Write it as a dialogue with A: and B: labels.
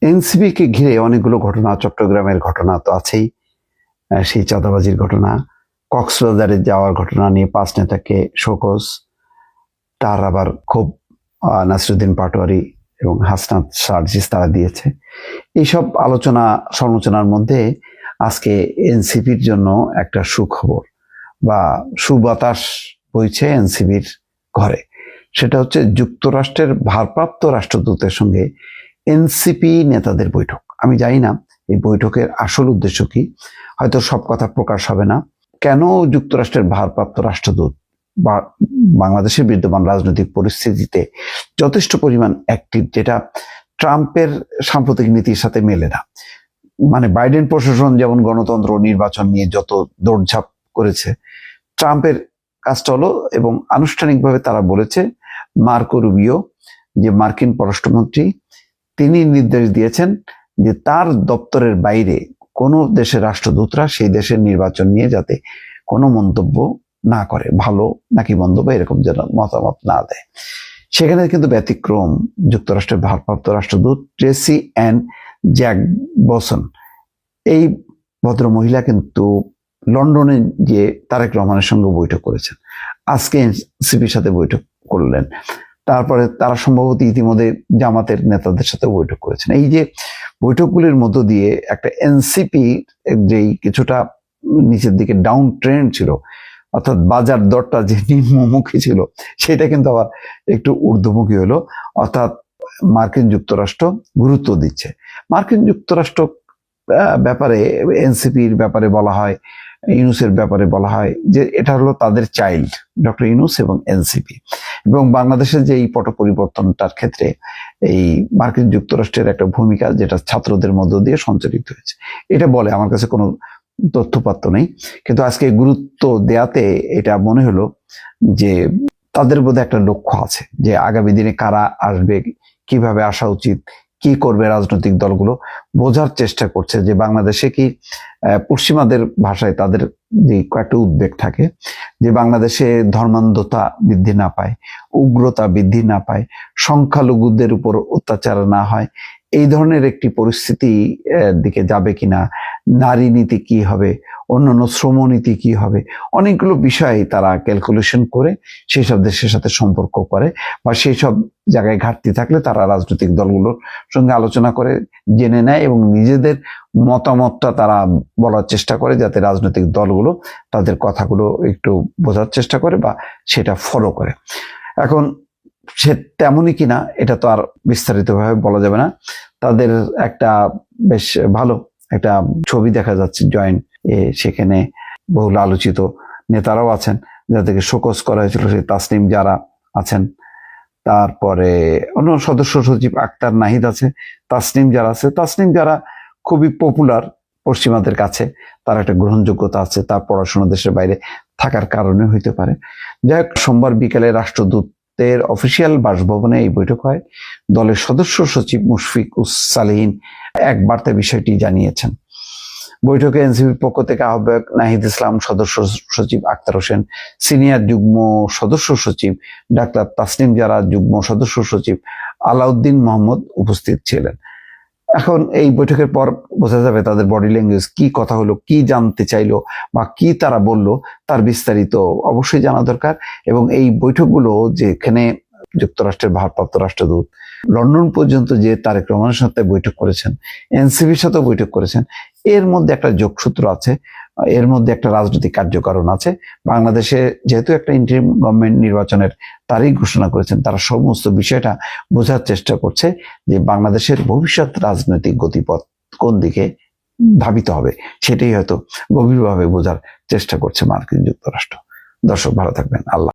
A: এনসিপিকে ঘিরে অনেকগুলো ঘটনা, চট্টগ্রামের ঘটনা তো আছেই, সেই চাঁদাবাজির ঘটনা, কক্সবাজারে যাওয়ার ঘটনা নিয়ে 5 নেতাকে শোকজ, তার আবার খুব নাসিরুদ্দিন পাটোয়ারি এবং হাসনাত সার্জিস তারা দিয়েছে। এইসব আলোচনা সমালোচনার মধ্যে আজকে এনসিপির জন্য একটা সুখবর বা সুবাতাস বইছে এনসিপির ঘরে। সেটা হচ্ছে যুক্তরাষ্ট্রের ভারপ্রাপ্ত রাষ্ট্রদূতের সঙ্গে এনসিপি নেতাদের বৈঠক। আমি জানি না এই বৈঠকের আসল উদ্দেশ্য কি, হয়তো সব কথা প্রকাশ হবে না। কেন যুক্তরাষ্ট্রের ভারপ্রাপ্ত রাষ্ট্রদূত বা বাংলাদেশের বিদ্যমান রাজনৈতিক পরিস্থিতিতে যথেষ্ট পরিমাণ অ্যাক্টিভ, যেটা ট্রাম্পের সাম্প্রতিক নীতির সাথে মেলে না। মানে বাইডেন প্রশাসন যেমন গণতন্ত্র নির্বাচন নিয়ে যত দৌড়ঝাঁপ করেছে, ট্রাম্পের কাজটা হলো, এবং আনুষ্ঠানিকভাবে তারা বলেছে, মার্কো রুবিও যে মার্কিন পররাষ্ট্রমন্ত্রী, তিনি নির্দেশ দিয়েছেন যে তার দপ্তরের বাইরে কোনো দেশের রাষ্ট্রদূতরা সেই দেশের নির্বাচন নিয়ে যাতে কোনো মন্তব্য না করে, ভালো নাকি মন্দ বা এরকম যেন মতামত না দেয়। সেখানে কিন্তু ব্যতিক্রম যুক্তরাষ্ট্রের ভারপ্রাপ্ত রাষ্ট্রদূত ট্রেসি অ্যান জ্যাকবসন। এই ভদ্র মহিলা কিন্তু লন্ডনে গিয়ে তারেক রহমানের সঙ্গে বৈঠক করেছেন, আজকে এনসিপির সাথে বৈঠক করলেন, তারপরে তারা সম্ভবত ইতিমধ্যে জামাতের নেতাদের সাথে বৈঠক করেছেন। এই যে বৈঠকগুলির মধ্য দিয়ে একটা এনসিপি যেই কিছুটা নিচের দিকে ডাউন ট্রেন্ড ছিল, অর্থাৎ বাজার দরটা যে নিম্নমুখী ছিল, সেটা কিন্তু আবার একটু ঊর্ধ্বমুখী হলো। অর্থাৎ মার্কিন যুক্তরাষ্ট্র গুরুত্ব দিচ্ছে। মার্কিন যুক্তরাষ্ট্র ব্যাপারে, এনসিপির ব্যাপারে বলা হয়, ইউনুসের ব্যাপারে বলা হয় যে এটা হলো তাদের চাইল্ড, ডক্টর ইউনুস এবং এনসিপি। এবং বাংলাদেশের যে এই পট পরিবর্তনটার ক্ষেত্রে এই মার্কিন যুক্তরাষ্ট্রের একটা ভূমিকা, যেটা ছাত্রদের মধ্য দিয়ে সঞ্চালিত হয়েছে, এটা বলে। আমার কাছে কোনো তথ্যপাত্র নেই, কিন্তু আজকে গুরুত্ব দেয়াতে এটা মনে হলো যে তাদের বোধহয় একটা লক্ষ্য আছে, যে আগামী দিনে কারা আসবে, কিভাবে আসা উচিত, কি করবে রাজনৈতিক দলগুলো, বোঝার চেষ্টা করছে যে বাংলাদেশে কি, পশ্চিমাদের ভাষায় তাদের যে কয়েকটা উদ্বেগ থাকে, যে বাংলাদেশে ধর্মান্ধতা বৃদ্ধি না পায়, উগ্রতা বৃদ্ধি না পায়, সংখ্যালঘুদের উপর অত্যাচার না হয়, এই ধরনের একটি পরিস্থিতি দিকে যাবে কিনা, নারী নীতি কি হবে, অন্যান্য শ্রমনীতি কি হবে, অনেকগুলো বিষয় তারা ক্যালকুলেশন করে সেই সব দেশের সাথে সম্পর্ক করে, বা সেই সব জায়গায় ঘাটতি থাকলে তারা রাজনৈতিক দলগুলোর সঙ্গে আলোচনা করে জেনে নেয় এবং নিজেদের মতামতটা তারা বলার চেষ্টা করে, যাতে রাজনৈতিক দলগুলো তাদের কথাগুলো একটু বোঝার চেষ্টা করে বা সেটা ফলো করে। এখন সে তেমনই কিনা এটা তো আর বিস্তারিতভাবে বলা যাবে না। তাদের একটা বেশ ভালো একটা ছবি দেখা যাচ্ছে জয়েন্ট, সেখানে বহুল আলোচিত নেতারাও আছেন, যাদেরকে শোকজ করা হয়েছিল, সেই তাসনিম যারা আছেন, তারপরে অন্য সদস্য সচিব আক্তার নাহিদ আছে, তাসনিম যারা আছে, তাসনিম যারা খুবই পপুলার পশ্চিমাদের কাছে, তার একটা গ্রহণযোগ্যতা আছে, তার পড়াশোনা দেশের বাইরে থাকার কারণে হইতে পারে। যাই হোক, সোমবার বিকেলে রাষ্ট্রদূতের অফিসিয়াল বাসভবনে এই বৈঠক হয়। দলের সদস্য সচিব মুশফিকুস সালেহীন এক বার্তায় বিষয়টি জানিয়েছেন। বৈঠকে এনসিপির পক্ষ থেকে আহ্বায়ক নাহিদ ইসলাম, সদস্য সচিব আক্তার হোসেন, সিনিয়র যুগ্ম সদস্য সচিব ডাক্তার তাসনিম যারা, যুগ্ম সদস্য সচিব আলাউদ্দিন মোহাম্মদ উপস্থিত ছিলেন। এখন এই বৈঠকের পর বোঝা যাবে তাদের বডি ল্যাঙ্গুয়েজ, কি কথা হলো, কি জানতে চাইলো বা কি তারা বললো, তার বিস্তারিত অবশ্যই জানা দরকার। এবং এই বৈঠকগুলো, যেখানে যুক্তরাষ্ট্রের ভারপ্রাপ্ত রাষ্ট্রদূত লন্ডন পর্যন্ত যে তারেক রহমানের সাথে বৈঠক করেছেন, এনসিপির সাথে বৈঠক করেছেন, এর মধ্যে একটা যোগসূত্র আছে, এর মধ্যে একটা রাজনৈতিক কার্যকারণ আছে। বাংলাদেশে যেহেতু একটা ইন্টারিম গভর্নমেন্ট নির্বাচনের তারিখ ঘোষণা করেছেন, তারা সমস্ত বিষয়টা বোঝার চেষ্টা করছে যে বাংলাদেশের ভবিষ্যৎ রাজনৈতিক গতিপথ কোন দিকে ধাবিত হবে, সেটাই হয়তো গভীরভাবে বোঝার চেষ্টা করছে মার্কিন যুক্তরাষ্ট্র। দর্শক, ভালো থাকবেন। আল্লাহ।